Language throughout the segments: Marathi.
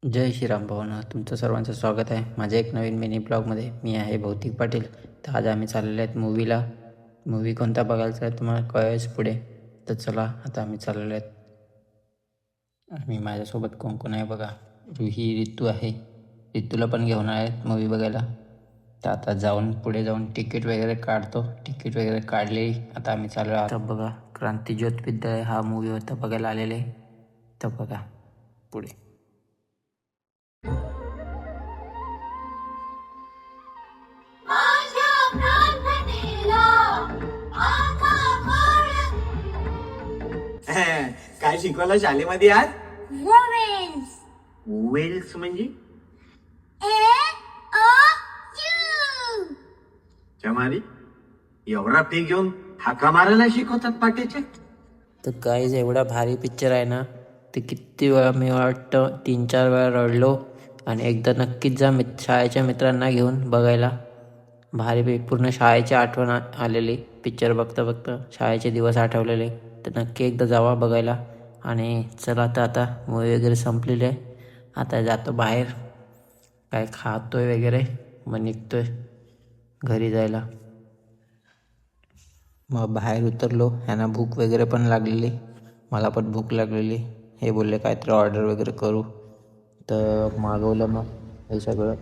जय श्रीराम भावना, तुमचं सर्वांचं स्वागत आहे माझ्या एक नवीन मिनी ब्लॉगमध्ये. मी आहे भौतिक पाटील. तर आज आम्ही चाललेलो आहेत मूवीला. मूवी कोणता बघायचा आहे तुम्हाला कळेच पुढे. तर चला आता आम्ही चाललेलो आहेत. आणि माझ्यासोबत कोण कोण आहे बघा. रुही, रितू आहे. रितूला पण घेऊन आहेत मूवी बघायला. तर आता पुढे जाऊन तिकीट वगैरे काढतो. तिकीट वगैरे काढले. आता आम्ही चाललो आता बघा. क्रांतिज्योत विद्यालय हा मूवी होता बघायला आलेले. तर बघा पुढे. काय शिकवलं शाळेमध्ये आज? Vowels. वेल्स म्हणजे A-O-U. चमारी एवढा फी घेऊन हाका मारायला शिकवतात पाट्याच्या. तर गाईज एवढा भारी पिक्चर आहे ना. ते किती वेळा मी वाटतं 3-4 वेळा रडलो. आणि एकदा नक्कीच जा शाळेच्या मित्रांना घेऊन बघायला. भारी पूर्ण शाळेची आठवण आलेली पिक्चर बघता बघता. शाळेचे दिवस आठवलेले. तर नक्की एकदा जावा बघायला. आणि चला तर आता मूवी वगैरे संपलेली आहे. आता जातो बाहेर, काय खातोय वगैरे, मग निघतोय घरी जायला. मग बाहेर उतरलो. ह्यांना भूक वगैरे पण लागलेली, मला पण भूक लागलेली. हे बोलले काहीतरी ऑर्डर वगैरे करू. तर मागवलं मग हे सगळं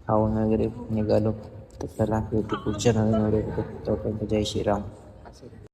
खाऊन वगैरे निघालो. तर चला भेटू पुढच्या नवीन व्हिडिओ. तोपर्यंत जय श्रीराम.